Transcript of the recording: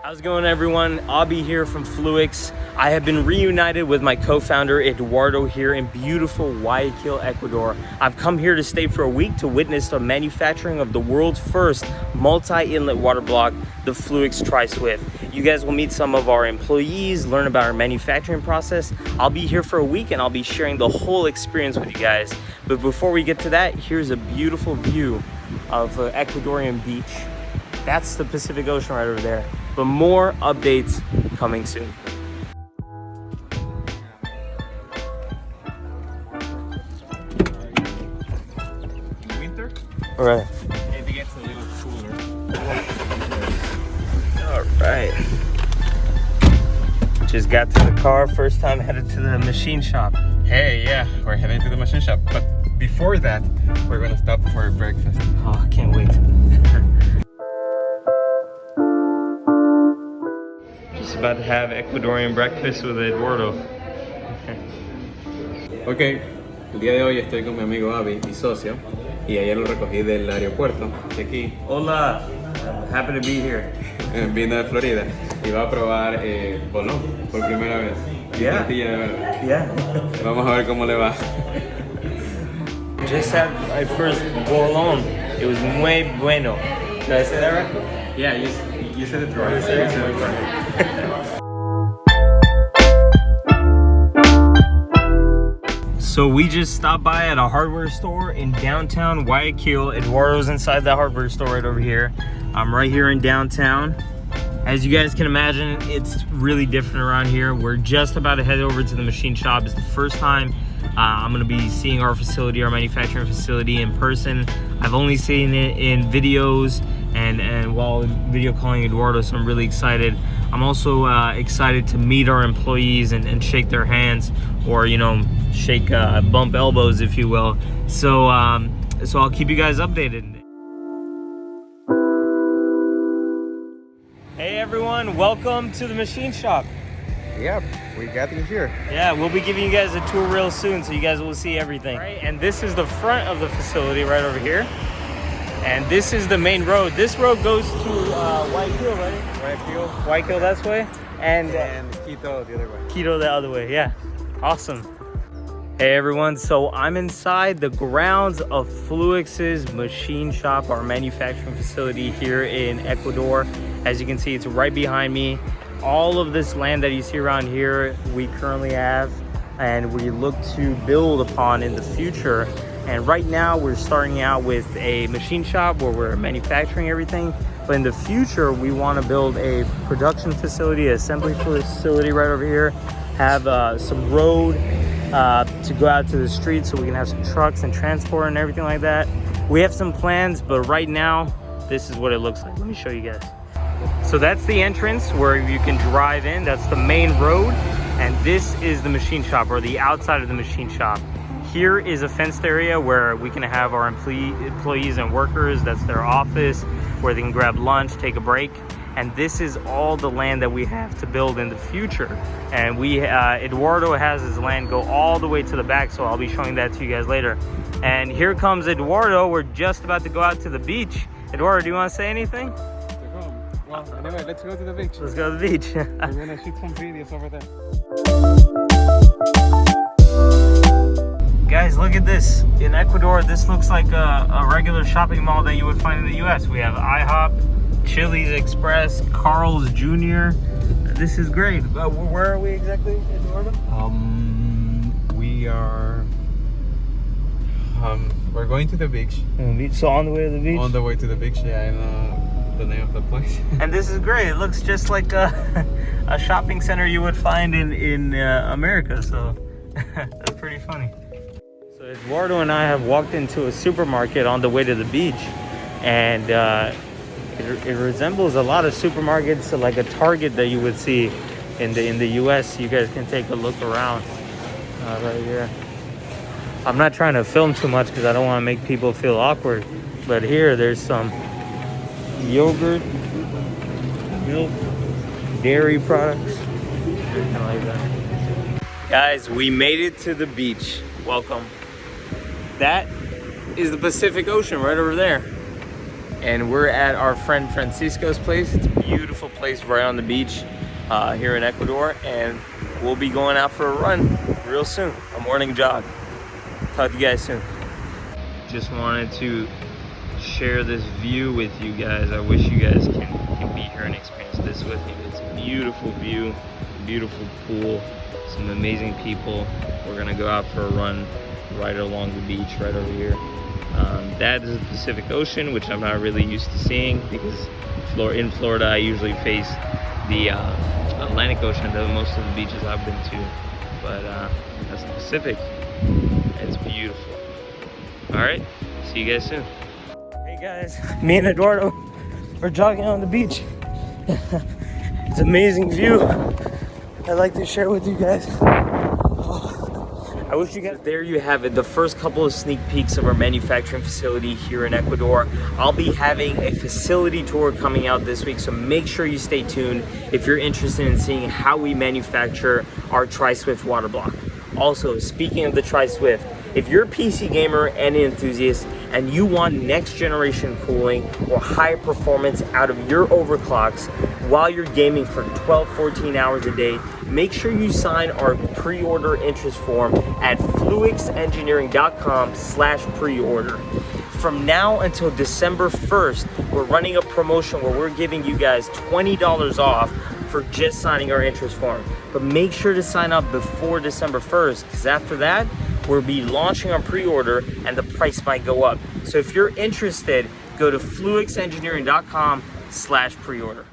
How's it going, everyone? Abhi here from FLUIX. I have been reunited with my co-founder Eduardo here in beautiful Guayaquil, Ecuador. I've come here to stay for a week to witness the manufacturing of the world's first multi-inlet water block, the FLUIX Tri-Swift. You guys will meet some of our employees, learn about our manufacturing process. I'll be here for a week and I'll be sharing the whole experience with you guys. But before we get to that, here's a beautiful view of Ecuadorian beach. That's the Pacific Ocean right over there. But more updates coming soon. In winter, All right. it gets a little cooler. All right. Just got to the car. First time headed to the machine shop. Hey, yeah, we're heading to the machine shop. But before that, we're gonna stop for breakfast. Oh, I can't wait. Just about to have Ecuadorian breakfast with Eduardo. Ok, el día de hoy estoy con mi amigo Abhi, mi socio, y ayer lo recogí del aeropuerto de aquí. Hola, I'm happy to be here. Vino de Florida y va a probar bolón por primera vez. Yeah. Tortilla de verde. Yeah. Vamos a ver cómo le va. Just had my first bolón. It was muy bueno. Did I say that right? Yeah, you said it right. You said it right. So we just stopped by at a hardware store in downtown Guayaquil. Eduardo's inside the hardware store right over here. I'm right here in downtown. As you guys can imagine, it's really different around here. We're just about to head over to the machine shop. It's the first time I'm gonna be seeing our facility, our manufacturing facility in person. I've only seen it in videos and while video calling Eduardo, so I'm really excited. I'm also excited to meet our employees and shake their hands, or shake bump elbows, if you will. So so I'll keep you guys updated. Hey everyone, welcome to the machine shop. Yep, we got you here. Yeah, we'll be giving you guys a tour real soon, so you guys will see everything. Right, and this is the front of the facility right over here. And this is the main road. This road goes to Guayaquil, right? Guayaquil that way. And Quito the other way. Quito the other way, yeah. Awesome. Hey everyone, so I'm inside the grounds of FLUIX's machine shop, our manufacturing facility here in Ecuador. As you can see, it's right behind me. All of this land that you see around here, we currently have, and we look to build upon in the future. And right now we're starting out with a machine shop where we're manufacturing everything. But in the future, we want to build a production facility, assembly facility right over here, have some road to go out to the street so we can have some trucks and transport and everything like that. We have some plans, but right now, this is what it looks like. Let me show you guys. So that's the entrance where you can drive in. That's the main road. And this is the machine shop, or the outside of the machine shop. Here is a fenced area where we can have our employees and workers. That's their office, where they can grab lunch, take a break. And this is all the land that we have to build in the future. And Eduardo has his land go all the way to the back, so I'll be showing that to you guys later. And here comes Eduardo. We're just about to go out to the beach. Eduardo, do you want to say anything? Well, anyway, let's go to the beach. Let's go to the beach. We're gonna shoot some videos over there. Guys, look at this. In Ecuador, this looks like a regular shopping mall that you would find in the US. We have IHOP, Chili's Express, Carl's Jr. This is great. Where are we exactly, Eduardo? We are we're going to the beach. So on the way to the beach? On the way to the beach, yeah, I know the name of the place. And this is great. It looks just like a shopping center you would find in America, so that's pretty funny. So Eduardo and I have walked into a supermarket on the way to the beach, and it resembles a lot of supermarkets, so like a Target that you would see in the US. You guys can take a look around right here. I'm not trying to film too much because I don't want to make people feel awkward, but here there's some yogurt, milk, dairy products, anything like that. Guys, we made it to the beach. Welcome. That is the Pacific Ocean right over there. and we're at our friend Francisco's place. It's a beautiful place right on the beach here in Ecuador, and we'll be going out for a run real soon, a morning jog. Talk to you guys soon. Just wanted to share this view with you guys. I wish you guys can be here and experience this with me. It's a beautiful view, beautiful pool, some amazing people. We're gonna go out for a run right along the beach right over here. That is the Pacific Ocean, which I'm not really used to seeing because in Florida I usually face the Atlantic Ocean, most of the beaches I've been to, but that's the Pacific. It's beautiful. All right, see you guys soon. Hey guys, me and Eduardo, we're jogging on the beach. It's an amazing view. I'd like to share with you guys. I wish you guys, there you have it, the first couple of sneak peeks of our manufacturing facility here in Ecuador. I'll be having a facility tour coming out this week, so make sure you stay tuned if you're interested in seeing how we manufacture our Tri-Swift water block. Also, speaking of the Tri-Swift, if you're a PC gamer and an enthusiast and you want next generation cooling or high performance out of your overclocks while you're gaming for 12-14 hours a day, make sure you sign our pre-order interest form at fluixengineering.com/pre-order. From now until December 1st, we're running a promotion where we're giving you guys $20 off for just signing our interest form. But make sure to sign up before December 1st, because after that, we'll be launching on pre-order and the price might go up. So if you're interested, go to fluixengineering.com/pre-order.